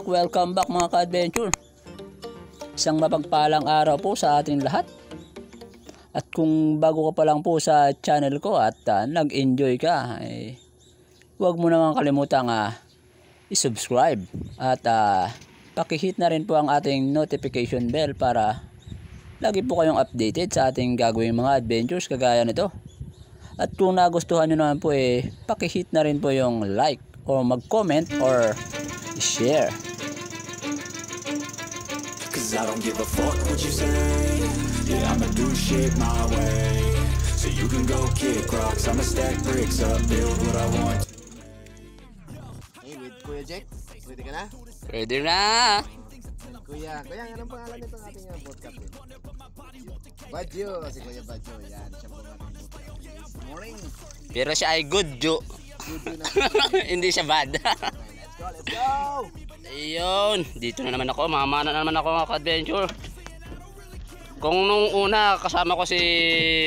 welcome back mga ka-adventure. Isang mapagpalang araw po sa ating lahat. At kung bago ka pa lang po sa channel ko at nag-enjoy ka, huwag mo naman kalimutang i-subscribe at pakihit na rin po ang ating notification bell para lagi po kayong updated sa ating gagawing mga adventures kagaya nito. At kung nagustuhan nyo naman po pakihit na rin po yung like o mag-comment or share. Cause I don't give a fuck what you say. Yeah, I'ma do shit my way. So you can go kick rocks, I'ma stack bricks up, build what I want. Hey, with Kuya Jack, ready ka na? Ready na! Kuya, anong pangalan nito ng ating podcast? Badyo, si Kuya Badyo, yan, siya po natin podcast. Good morning! Pero siya ay good jo. Good na. Hindi siya bad. Let's go! Ayun, dito na naman ako, mamana na naman ako mga ka-adventure. Kung nung una kasama ko si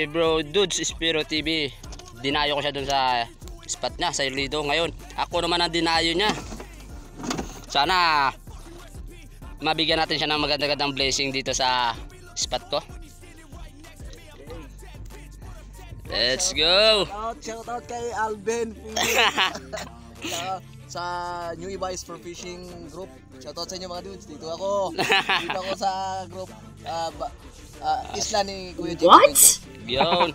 Bro Dudes Spiro TV, dinayo ko siya dun sa spot niya sa Lido. Ngayon ako naman ang dinayo niya. Sana mabigyan natin siya ng magandang blessing dito sa spot ko. Let's go! Shout out kay Alben sa New Ibais for Fishing Group. Shout out sa inyo mga dudes. Dito ako sa group isla ni Kuya Jack. What? Yun.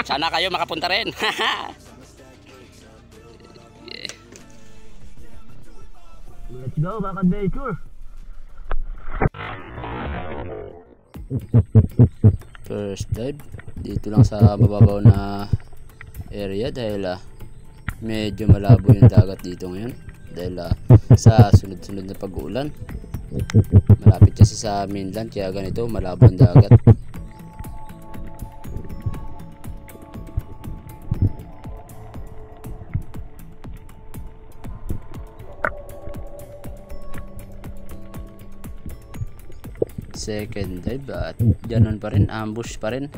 Sana kayo makapunta rin. Yeah. Let's go mga ka-adventure. First dive dito lang sa mababaw na area dahil medyo malabo yung dagat dito ngayon dahil sa sunod-sunod na pag-uulan. Malapit kasi sa mainland kaya ganito malabo ang dagat. Second dive at ganun pa rin, ambush pa rin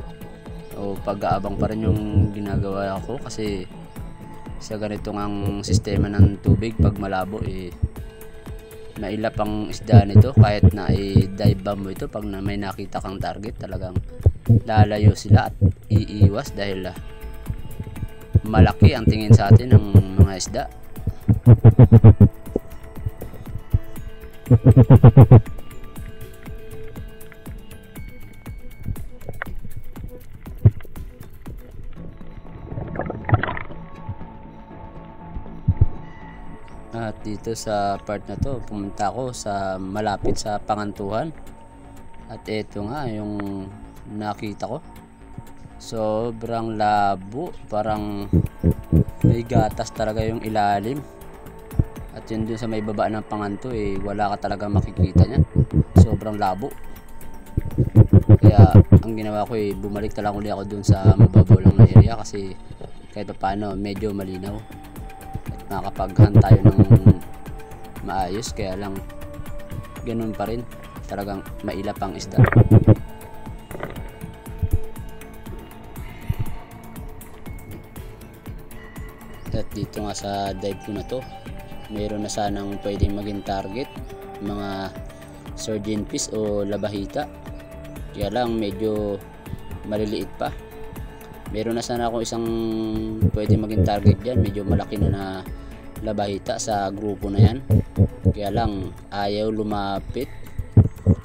o pag-aabang pa rin yung ginagawa ko kasi sa ganitong ang sistema ng tubig pag malabo mailap ang isda nito kahit na i-dive bomb mo ito pag may nakita kang target talagang lalayo sila at iiwas dahil malaki ang tingin sa atin ng mga isda. At dito sa part na to pumunta ako sa malapit sa Pangantuhan at ito nga yung nakita ko, sobrang labo, parang may gatas talaga yung ilalim at yun dun sa may baba ng Panganto wala ka talaga makikita niyan, sobrang labo. Kaya ang ginawa ko bumalik talaga ulit ako dun sa mababaw lang na area kasi kahit pa paano medyo malinaw nakakapaghan tayo ng maayos, kaya lang ganun pa rin talagang mailap ang isda. At dito nga sa dive ko na to meron na sanang pwedeng maging target, mga sardine fish o labahita, kaya lang medyo maliliit pa. Meron na sana ako isang pwedeng maging target dyan, medyo malaki na labahita sa grupo na yan, kaya lang ayaw lumapit.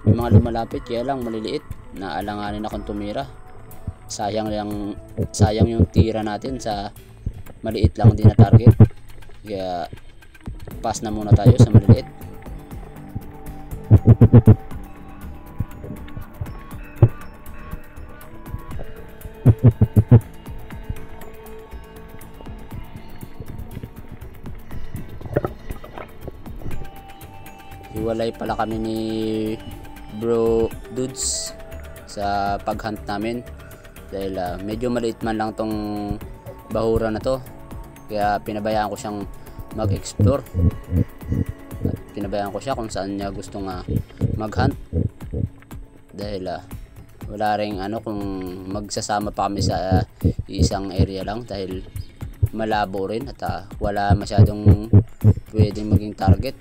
Yung mga lumalapit kaya lang maliliit, naalanganin akong tumira. Sayang yung tira natin sa maliit lang din na target, kaya pass na muna tayo sa maliliit. Hiwalay pala kami ni Bro Dudes sa paghunt namin dahil medyo maliit man lang tong bahura na to, kaya pinabayaan ko siyang mag-explore at pinabayaan ko siya kung saan niya gustong mag-hunt dahil wala ring kung magsasama pa kami sa isang area lang dahil malabo rin at wala masyadong pwedeng maging target.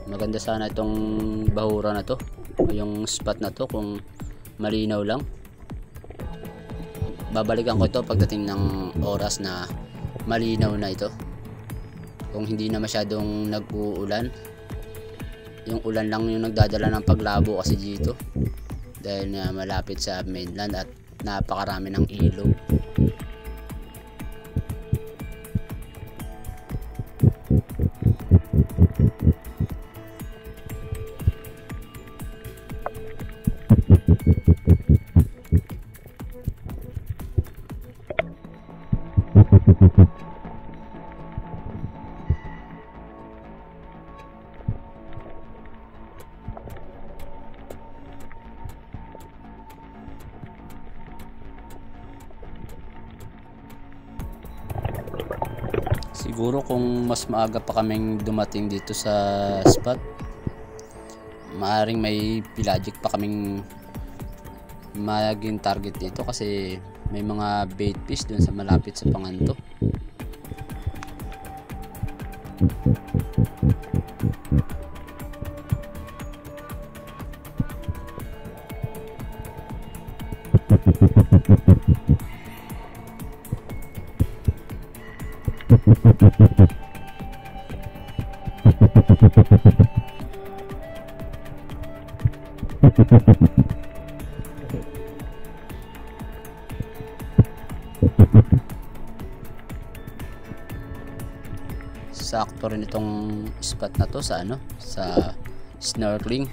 Maganda sana itong bahura na to, o yung spot na to, kung malinaw lang. Babalikan ko ito pagdating ng oras na malinaw na ito, kung hindi na masyadong nag-uulan. Yung ulan lang yung nagdadala ng paglabo kasi dito, dahil na malapit sa mainland at napakarami ng ilog. Siguro kung mas maaga pa kaming dumating dito sa spot, maaring may pelagic pa kaming maging target dito, kasi may mga bait fish dun sa malapit sa Panganto. Sakto rin itong spot na to sa sa snorkeling,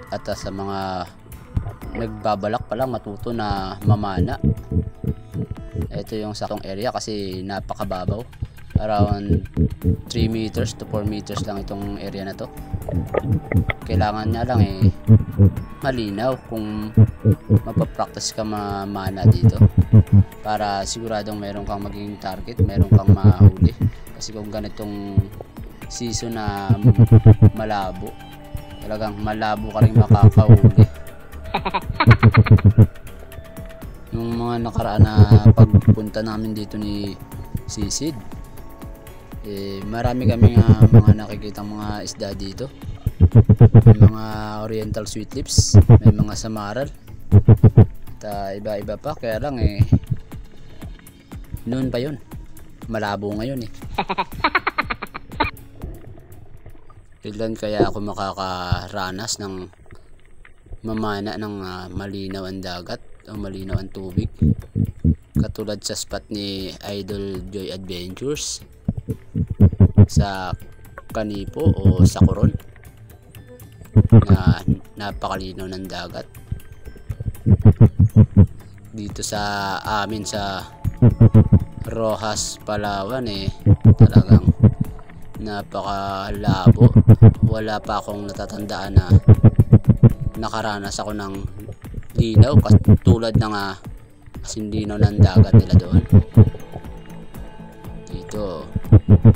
at sa mga nagbabalak pa lang matuto na mamana. Ito yung saktong area kasi napakababaw, around 3 meters to 4 meters lang itong area na to. Kailangan niya lang malinaw kung mapapractice ka mamana dito, para siguradong meron kang maging target, meron kang mahuli. Kasi kung ganitong season na malabo, talagang malabo ka rin makakahuli. Yung mga nakaraan na pagpunta namin dito ni Sisid, marami kami mga nakikitang mga isda dito. May mga oriental sweet lips, may mga samaral, at iba-iba pa. Kaya lang noon pa yun, malabo ngayon Kailan kaya ako makakaranas ng mamana ng malinaw ang dagat o malinaw ang tubig, katulad sa spot ni Idol Joy Adventures sa Kanipo o sa Coron, na napakalinaw ng dagat. Dito sa amin sa Rojas, Palawan, talagang napakalabo. Wala pa akong natatandaan na nakaranas ako ng linaw katulad ng linaw ng dagat nila doon. Dito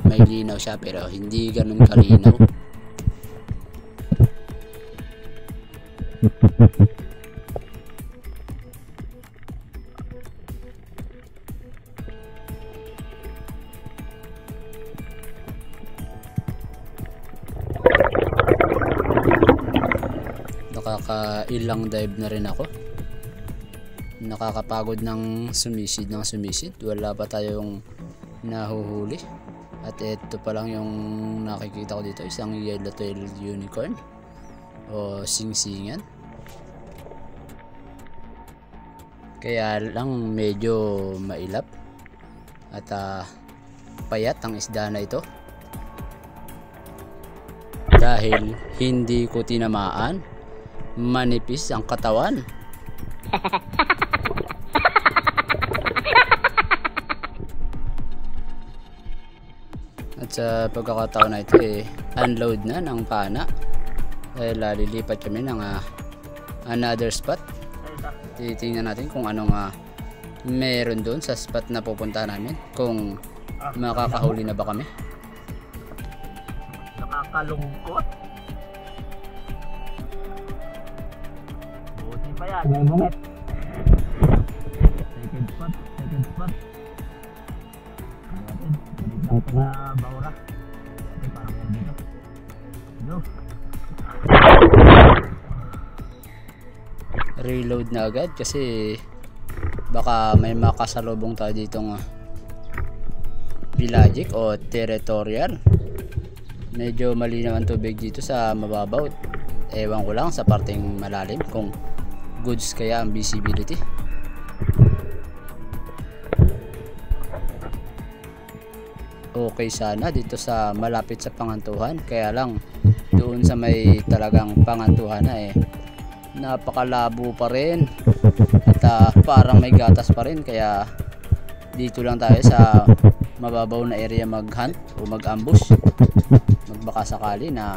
may linaw siya pero hindi ganun kalinaw. Nakakailang dive na rin ako. Nakakapagod ng sumisid. Wala pa tayong nahuhuli. At ito pa lang yung nakikita ko dito, isang yellowtail unicorn o singsingan. Kaya lang medyo mailap at payat ang isda na ito, dahil hindi ko tinamaan. Manipis ang katawan. At sa pagkakataon na ito unload na ng pana, dahil lilipat kami ng another spot. Titingnan natin kung anong meron doon sa spot na pupuntahan namin, kung makakahuli na ba kami. Nakakalungkot. Buti pa yan, may bungit. Second spot. Dito na baura. Ito parang dito. Ano? Reload na agad kasi baka may makasalubong tayo ditong pelagic o territorial. Medyo malinaw ang tubig dito sa mababaw. Ewan ko lang sa parteng malalim kung goods kaya ang visibility. Okay sana dito sa malapit sa Pangantuhan, kaya lang doon sa may talagang Pangantuhan na napakalabo pa rin at parang may gatas pa rin, kaya dito lang tayo sa mababaw na area mag-hunt o mag-ambush, magbaka sakali na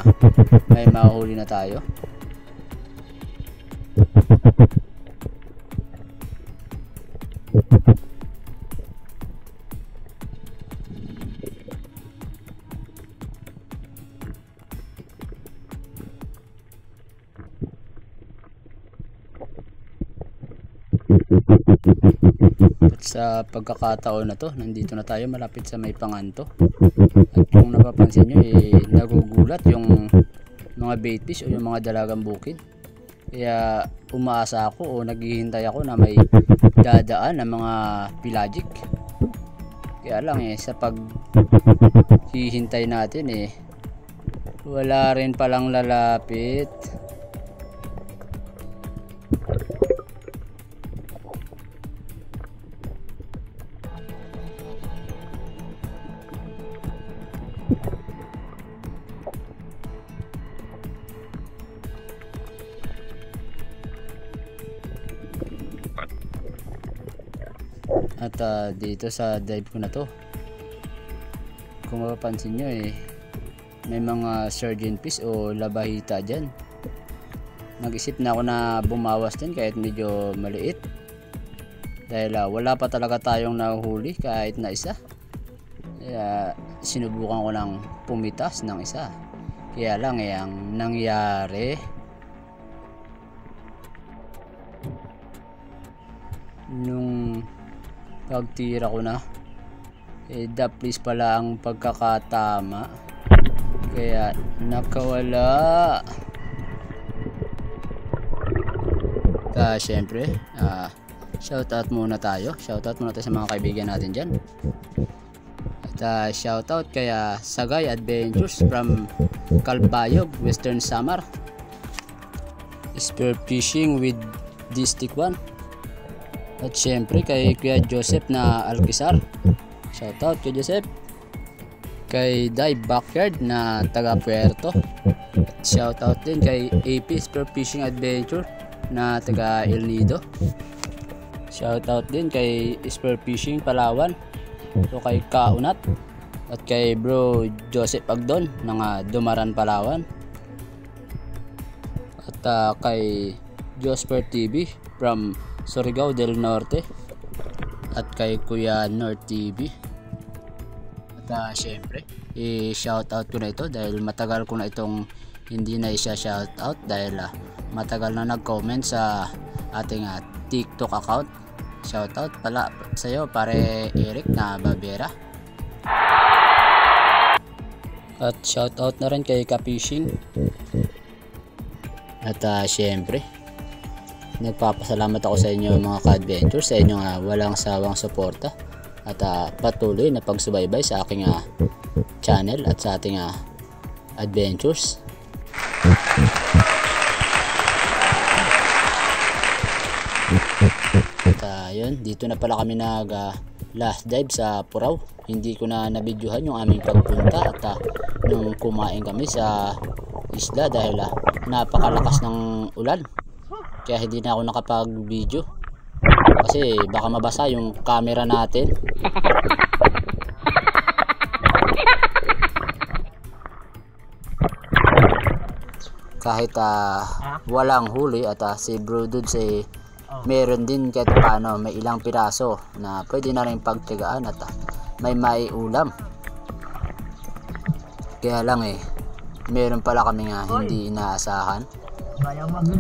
may mahuli na tayo. At sa pagkakataon na to, nandito na tayo malapit sa may Panganto. At kung napapansin nyo, nagugulat yung mga bait fish o yung mga dalagang bukid. Kaya umaasa ako o naghihintay ako na may dadaan ng mga pelagic. Kaya lang sa paghihintay natin wala rin palang lalapit. At dito sa dive ko na to, kung mapapansin nyo may mga surgeon fish o labahita dyan. Nag-isip na ako na bumawas din kahit medyo maliit, dahil wala pa talaga tayong nahuhuli kahit na isa. Kaya sinubukan ko lang pumitas ng isa, kaya lang ang nangyari, nung pagtira ko na daplis pala ang pagkakatama, kaya nakawala. Syempre shoutout muna tayo sa mga kaibigan natin dyan. At shoutout kaya Sagay Adventures from Calbayog, Western Samar, spear fishing with District 1. At syempre kay Kuya Joseph na Alquizar, shoutout kay Joseph. Kay Dive Backyard na taga Puerto, shoutout din kay AP Spear Fishing Adventure na taga El Nido. Shoutout din kay Spear Fishing Palawan o kay Kaunat. At kay Bro Joseph Agdon ng Dumaran, Palawan. At kay Josper TV from Surigao del Norte. At kay Kuya North TV. At syempre i-shoutout ko na ito dahil matagal ko na itong hindi na i-shoutout, dahil matagal na nag-comment sa ating TikTok account. Shoutout pala sa iyo pare Eric na Babera. At shoutout na rin kay Ka-Fishing. At syempre nagpapasalamat ako sa inyo mga ka-adventure, sa inyong walang sawang suporta at patuloy na pagsubaybay sa aking channel at sa ating adventures. At yun, dito na pala kami nag last dive sa Purao. Hindi ko na nabidyohan yung aming pagpunta at nung kumain kami sa isla dahil napakalakas ng ulan. Kaya hindi na ako nakapag-video kasi baka mabasa yung camera natin. Kahit walang huli at si Bro Dudes meron din kahit paano, may ilang piraso na pwede na rin pagtigaan at may maiulam. Kaya lang meron pala kaming hindi inaasahan.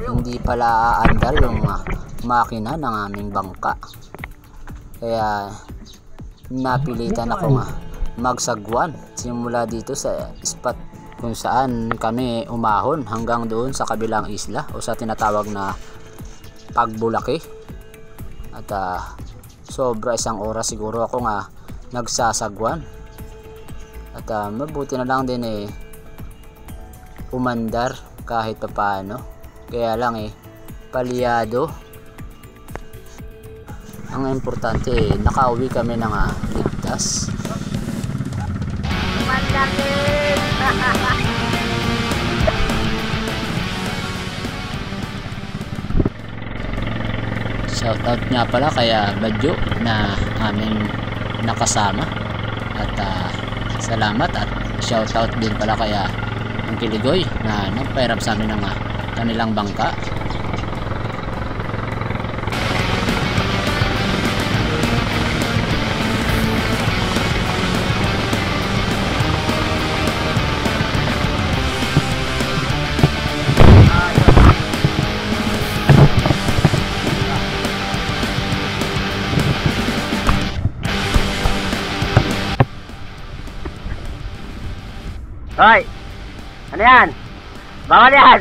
Hindi pala aandar yung makina ng aming bangka, kaya napilitan ako magsagwan simula dito sa spot kung saan kami umahon hanggang doon sa kabilang isla o sa tinatawag na Pagbulaki. At sobra isang oras siguro ako nga nagsasagwan. At mabuti na lang din umandar kahit papaano. Kaya lang palyado. Ang importante nakauwi kami ng ligtas. Shoutout nga pala kaya Badyo na aming nakasama. At salamat at shoutout din pala kaya ang Kiligoy na nagpairap sa amin ng kanilang bangka. Hoy! Ano yan? Bawal yan!